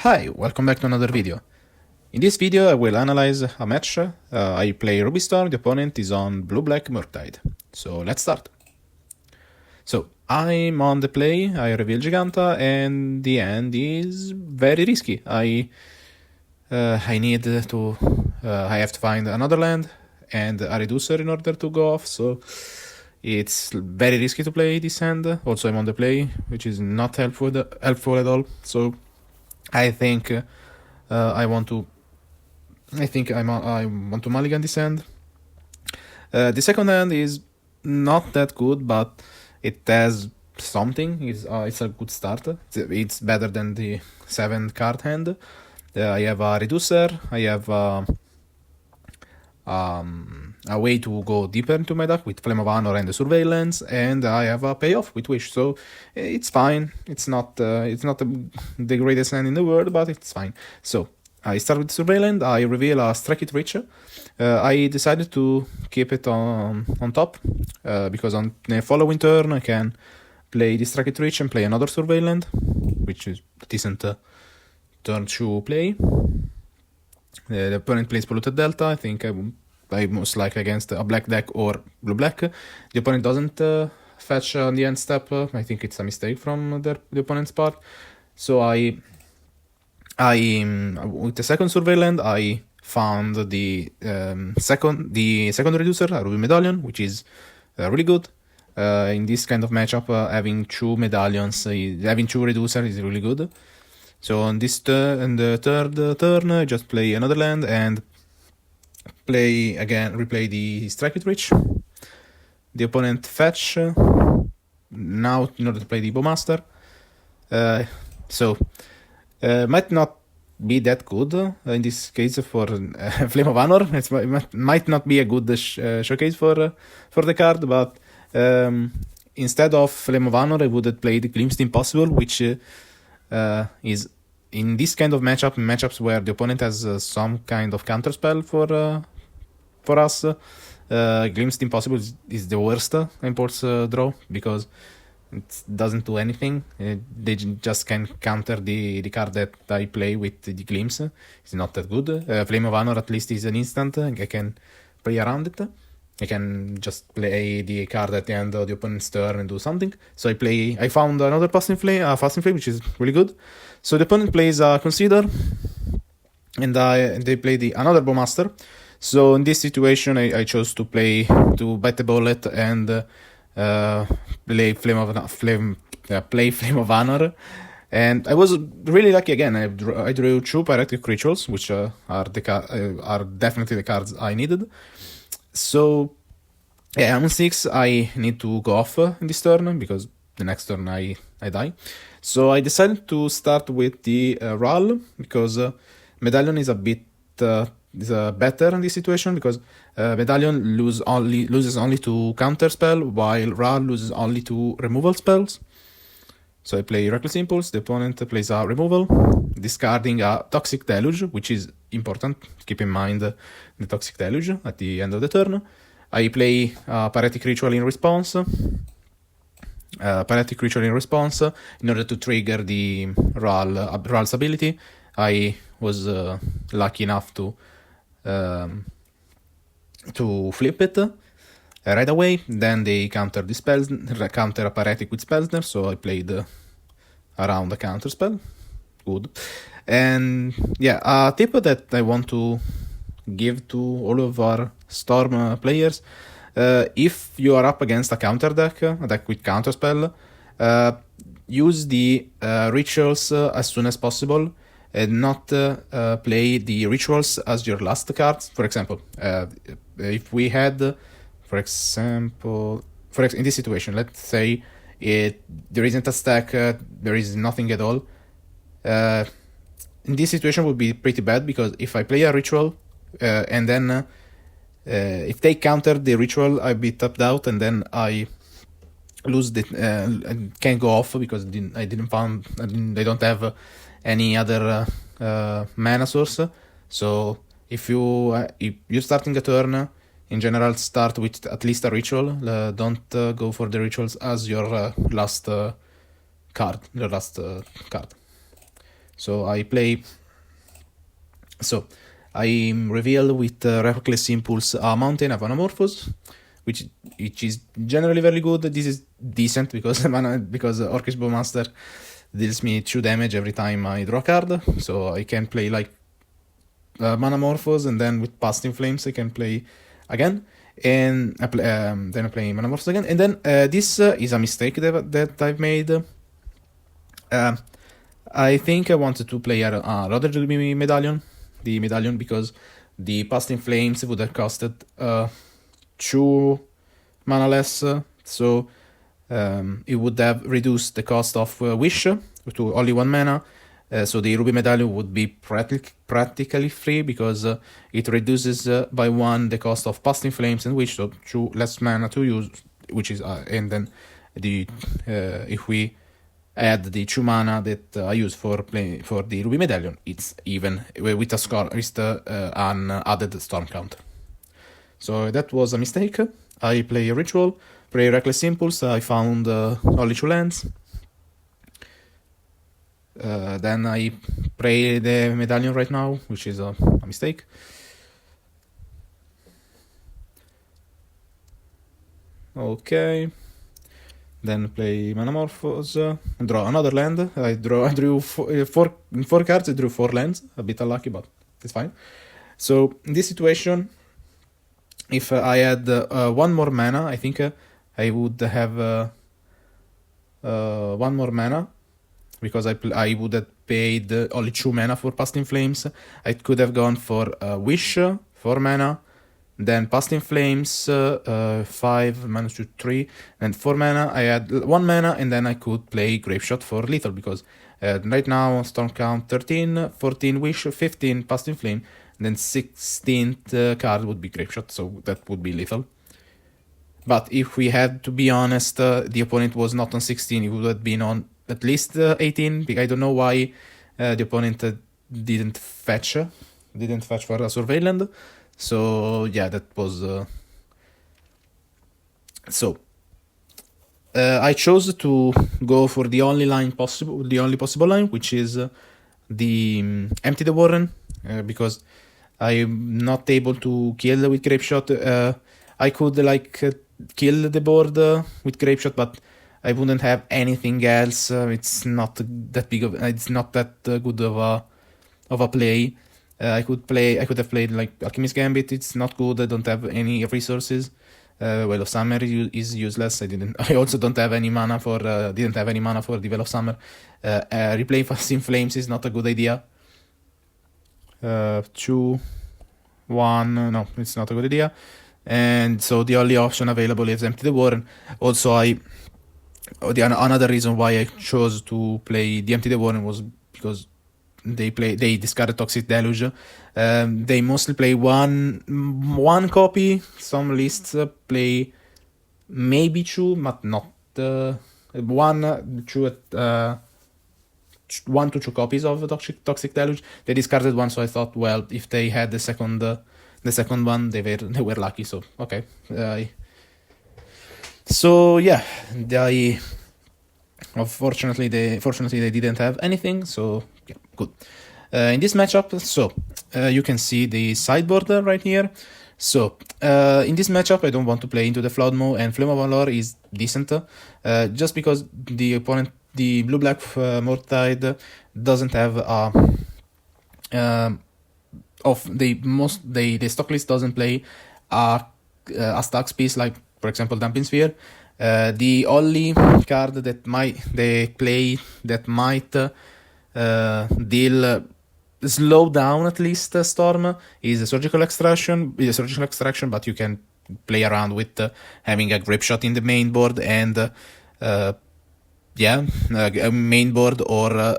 Hi, welcome back to another video. In this video I will analyze a match. I play Ruby Star, the opponent is on blue-black Murktide. So let's start. So I'm on the play, I reveal Giganta, and the end is very risky. I have to find another land and a reducer in order to go off, so it's very risky to play this hand. Also I'm on the play, which is not helpful at all. So I think I want to mulligan this hand. The second hand is not that good, but it has something. It's a good start. It's better than the 7 card hand. I have a reducer. I have a way to go deeper into my deck with Flame of Honor and the Surveillance, and I have a payoff with Wish, so it's fine. It's not the greatest hand in the world, but it's fine. So I start with Surveillance, I reveal a Strike It Rich. I decided to keep it on top, because on the following turn I can play the Strike It Rich and play another Surveillance, which is a decent turn to play. The opponent plays Polluted Delta. I think I most likely against a black deck or blue-black. The opponent doesn't fetch on the end step. I think it's a mistake from the opponent's part. So I with the second Surveillance, I found the second reducer, a Ruby Medallion, which is really good. In this kind of matchup, having 2 medallions, having 2 reducer is really good. So on this the third turn, I just play another land and replay the Strike It Rich. The opponent fetch now in order to play the Bowmaster. Might not be that good in this case for Flame of Honor. It might not be a good showcase for the card, but instead of Flame of Honor, I would have played Glimpsed Impossible, which is in this kind of matchups where the opponent has some kind of counterspell for us. Glimpsed Impossible is the worst imports draw, because it doesn't do anything. They just can counter the card that I play with the Glimpse. It's not that good. Flame of Honor at least is an instant. I can play around it. I can just play the card at the end of the opponent's turn and do something. So I found another Fasting Flame, which is really good. So the opponent plays a Consider, and they play another Bowmaster. So in this situation, I chose to bite the bullet and play Flame of Honor. And I was really lucky again. I drew 2 Pyretic Rituals, which are definitely the cards I needed. So, yeah, on 6, I need to go off in this turn, because the next turn I die. So I decided to start with the Ral, because Medallion is a bit better in this situation, because Medallion loses only to counter spell, while Ral loses only to removal spells. So I play Reckless Impulse, the opponent plays a removal, discarding a Toxic Deluge, which is important. Keep in mind the Toxic Deluge at the end of the turn. I play Pyretic Ritual in response. In order to trigger the Ral's ability. I was lucky enough to flip it right away. Then they counter a Pyretic with Spellsner, so I played around the counter spell. Good. And yeah, a tip that I want to give to all of our Storm players: if you are up against a counter deck, a deck with counterspell, use the rituals as soon as possible, and not play the rituals as your last cards. For example, if we had, in this situation, let's say there isn't a stack, there is nothing at all. In this situation would be pretty bad, because if I play a ritual and then if they counter the ritual, I be tapped out, and then I lose and can't go off because I don't have any other mana source. So if you're starting a turn, in general, start with at least a ritual. Don't go for the rituals as your last card. So I reveal with Reckless Impulse a Mountain of Anamorphous, which is generally very good. This is decent because Orcish Bowmaster deals me 2 damage every time I draw a card, so I can play like Manamorphose, and then with Past in Flames I can play again, and then I play Manamorphose again, and then this is a mistake that I've made. I think I wanted to play a Roder Medallion, the Medallion, because the Past in Flames would have costed 2 mana less, so it would have reduced the cost of Wish to only 1 mana. So the Ruby Medallion would be practically free, because it reduces by 1 the cost of Past in Flames and Wish, so 2 less mana to use, which is and then if we add the 2 mana that I use for the Ruby Medallion, it's even with an added storm count. So that was a mistake. I play a Ritual, play Reckless Impulse. I found only 2 lands. Then I play the Medallion right now, which is a mistake. Okay. Then play Manamorphose, draw another land. I drew 4 cards. I drew 4 lands. A bit unlucky, but it's fine. So in this situation, if I had 1 more mana, I think I would have 1 more mana, because I would have paid only 2 mana for Past in Flames. I could have gone for Wish, 4 mana, then Past in Flames, 5 mana to 3, and 4 mana. I had 1 mana, and then I could play Grapeshot for lethal, because right now Storm count 13, 14 Wish, 15 Past in Flame, then 16th card would be Grapeshot, so that would be lethal. But if we had to be honest, the opponent was not on 16, it would have been on at least 18. I don't know why the opponent didn't fetch for a Surveilland. So yeah, that was I chose to go for the only possible line, which is the Empty the Warren, because I'm not able to kill with Grapeshot. I could kill the board with Grapeshot, but I wouldn't have anything else. It's not that big of. It's not that good of a play. I could have played like Alchemist Gambit. It's not good. I don't have any resources. Well of Summer is useless. I also don't have any mana for. Didn't have any mana for the Well of Summer. Replay Fast in Flames is not a good idea. 2, 1. No, it's not a good idea. And so the only option available is Empty the Warren. Also, another reason why I chose to play the Empty the Warren was because they discarded Toxic Deluge. They mostly play one copy. Some lists play maybe 2, but not 1 to 2 copies of Toxic Deluge. They discarded 1, so I thought, well, if they had the second one, they were lucky. So okay. So yeah, fortunately they didn't have anything. So yeah, good. In this matchup, so you can see the sideboard right here. So in this matchup, I don't want to play into the Floodmo, and Flame of Valor is decent, just because the opponent, the blue-black Murktide, doesn't have the stock list doesn't play a stacks piece like, for example, Dumping Sphere. The only card that they play that might slow down at least Storm is a Surgical Extraction. But you can play around with having a Grapeshot in the main board and a main board, or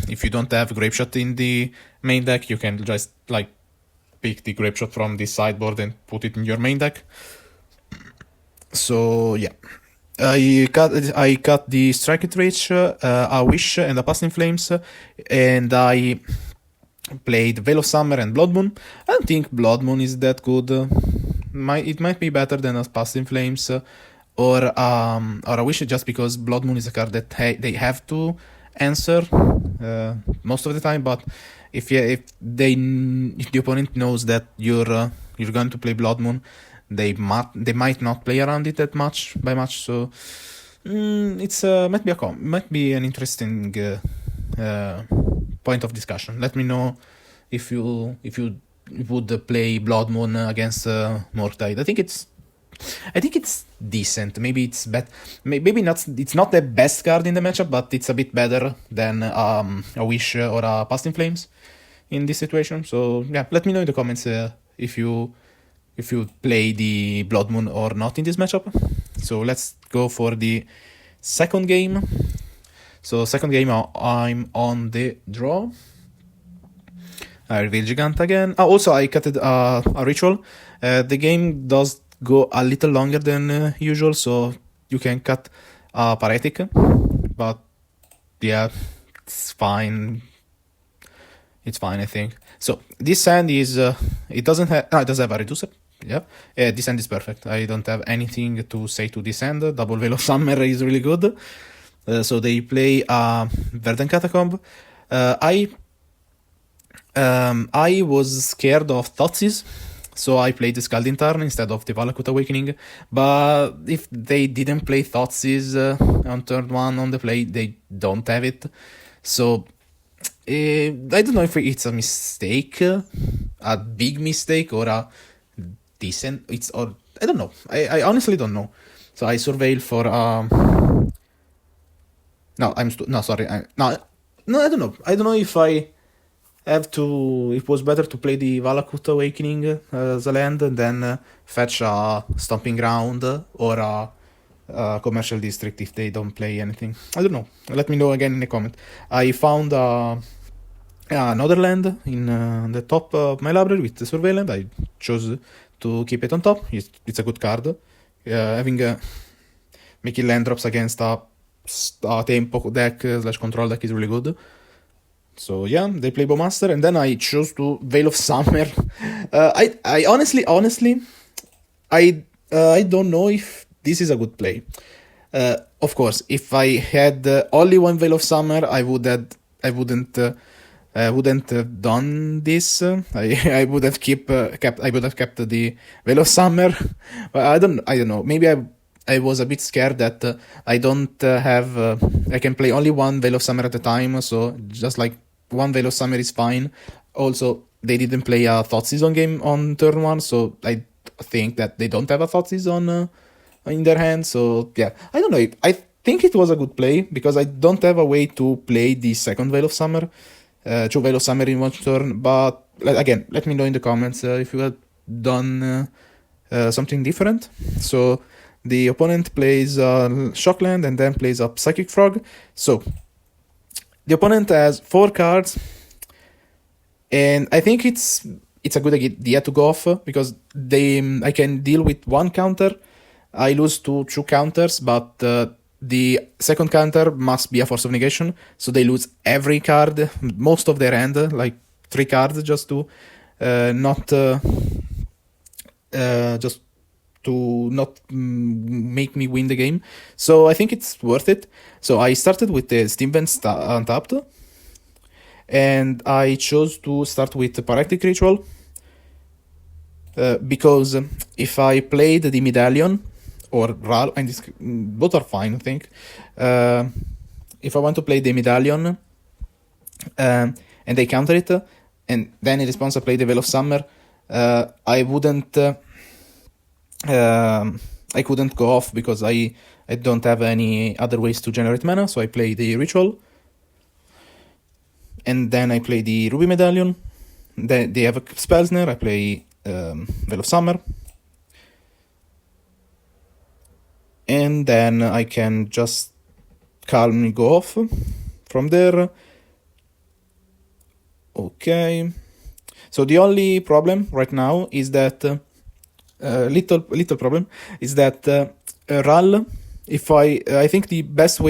if you don't have Grapeshot in the main deck, you can just pick the Grapeshot from the sideboard and put it in your main deck. So yeah, I cut the Strike It Rich, a Wish, and a Past in Flames, and I played Veil of Summer and Blood Moon. I don't think Blood Moon is that good. It might be better than a Past in Flames or a Wish, just because Blood Moon is a card that they have to answer most of the time. But if the opponent knows that you're going to play Blood Moon, they might not play around it that much. So it's might be an interesting point of discussion. Let me know if you would play Blood Moon against Murktide. I think it's decent. Maybe it's maybe not. It's not the best card in the matchup, but it's a bit better than a Wish or a Past in Flames in this situation. So yeah, let me know in the comments if you play the Blood Moon or not in this matchup. So let's go for the second game. So second game, I'm on the draw. I reveal Gigant again. Also, I cut a ritual. The game does go a little longer than usual, so you can cut a Paretic. But yeah, it's fine. It's fine, I think. So this hand is it doesn't have. No, it does have a reducer. Yeah, this hand is perfect. I don't have anything to say to this hand. Double Veil of Summer is really good. So they play Verdant Catacomb. I was scared of Thoughtseize, so I played the Scalding Tarn instead of the Valakut Awakening. But if they didn't play Thoughtseize on turn 1 on the play, they don't have it. So I don't know if it's a mistake, a big mistake, or a decent. I don't know. I honestly don't know. So I surveil for no, sorry. I don't know. I don't know if I have to. It was better to play the Valakut Awakening as a land and then fetch a Stomping Ground or a Commercial District if they don't play anything. I don't know. Let me know again in the comment. I found another land in the top of my library with the Surveillant. I chose to keep it on top. It's a good card. Making land drops against a tempo deck / control deck is really good. So yeah, they play Bowmaster, and then I chose to Veil of Summer. I honestly, I don't know if this is a good play. Of course, if I had only one Veil of Summer, I wouldn't have done this. I would have kept the Veil of Summer. But I don't know. Maybe I was a bit scared that I don't have. I can play only one Veil of Summer at a time. So just like one Veil of Summer is fine. Also, they didn't play a Thoughtseize game on turn 1, so I think that they don't have a Thoughtseize in their hand. So yeah, I don't know. I think it was a good play because I don't have a way to play the second Veil of Summer. 2 Veil of Summer in one turn. But again, let me know in the comments if you had done something different. So the opponent plays Shockland and then plays a Psychic Frog. So the opponent has 4 cards, and I think it's a good idea to go off because I can deal with 1 counter. I lose to 2 counters, but the second counter must be a Force of Negation, so they lose every card, most of their hand, like 3 cards, just to not make me win the game. So I think it's worth it. So I started with the Steam Vent untapped, and I chose to start with the Paractic Ritual because if I played the Medallion or Ral, and both are fine, I think. If I want to play the Medallion and they counter it, and then in response I play the Veil of Summer, I couldn't go off because I don't have any other ways to generate mana, so I play the Ritual. And then I play the Ruby Medallion. They have a Spell Snare, I play Veil of Summer. And then I can just calmly go off from there. Okay. So the only problem right now is that little problem is that Ral. If I think the best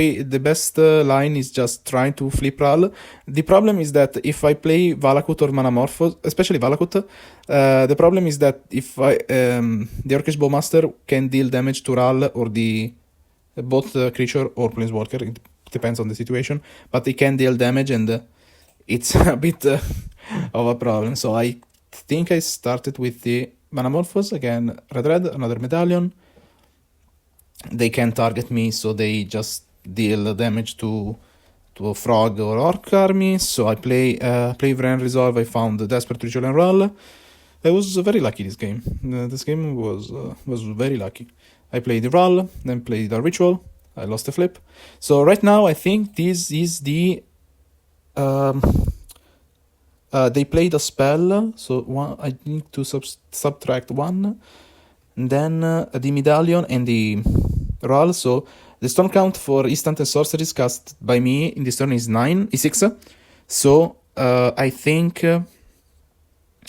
line is just trying to flip Ral. The problem is that if I play Valakut or Manamorphose, especially Valakut, the problem is that if the Orcish Bowmaster can deal damage to Ral or the both creature or Planeswalker, depends on the situation, but it can deal damage, and it's a bit of a problem. So I think I started with the Manamorphose, again, red, another Medallion. They can target me, so they just deal damage to a Frog or Orc army. So I play Vren Resolve, I found the Desperate Ritual and Roll. I was very lucky this game. This game was very lucky. I played the Roll, then played the Ritual. I lost the flip. So right now I think this is the... they played a spell, so I need to subtract one. And then the Medallion and the Roll. So the stone count for instant and sorceries cast by me in this turn is 6. So I think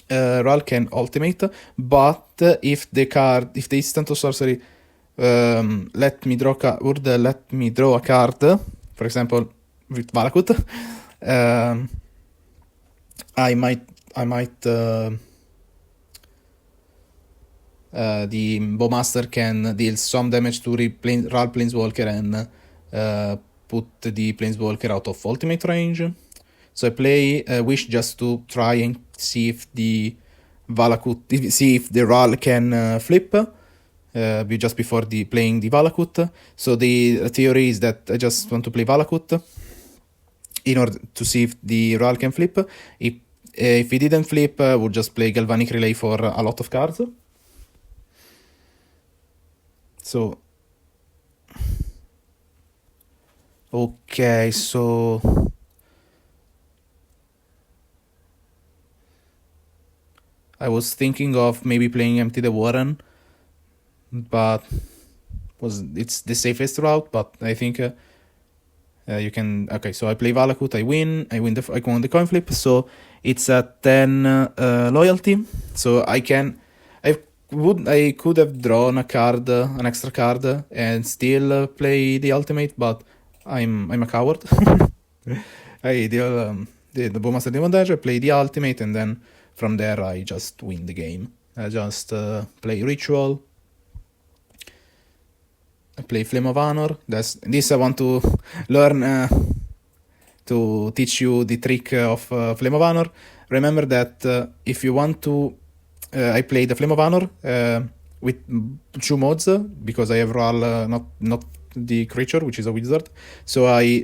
Roll can ultimate, but if the instant or sorcery let me draw a card, for example with Valakut, I might the Bowmaster can deal some damage to Roll Planeswalker and put the Planeswalker out of ultimate range. So I play Wish just to try and see if the Roll can flip just before playing the Valakut. So the theory is that I just want to play Valakut in order to see if the Roll can flip. If he didn't flip, I would just play Galvanic Relay for a lot of cards. So, okay, so I was thinking of maybe playing Empty the Warren, but it's the safest route. But I think you can. Okay, so I play Valakut, I won the coin flip. So it's a 10 loyalty. So I could have drawn an extra card, and still play the ultimate, but I'm a coward. I deal the Bowmaster Demon Dash, I play the ultimate, and then from there I just win the game. I just play Ritual. I play Flame of Honor. This I want to learn to teach you the trick of Flame of Honor. Remember that if you want to I play the Flame of Honor with 2 mods, because I have Roll not the creature, which is a wizard. So I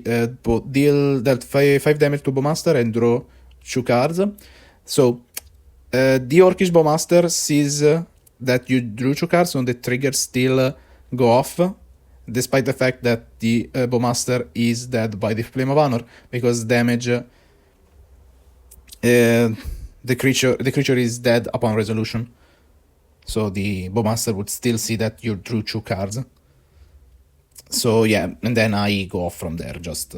deal that 5 damage to Bowmaster and draw 2 cards. So the Orcish Bowmaster sees that you drew 2 cards, so the triggers still go off, despite the fact that the Bowmaster is dead by the Flame of Honor, because damage... the creature is dead upon resolution. So the Bowmaster would still see that you drew 2 cards. So yeah, and then I go off from there. Just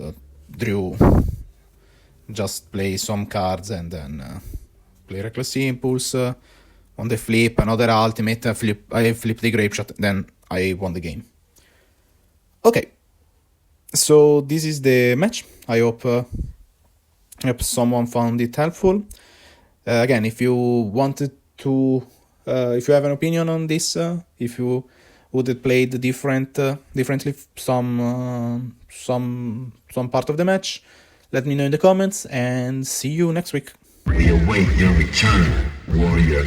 play some cards, and then play Reckless Impulse. On the flip, another ultimate. I flip the Grapeshot, then I won the game. Okay, so this is the match. I hope someone found it helpful. Again, if you wanted to, if you have an opinion on this, if you would have played differently some part of the match, let me know in the comments, and see you next week. We await your return, warrior.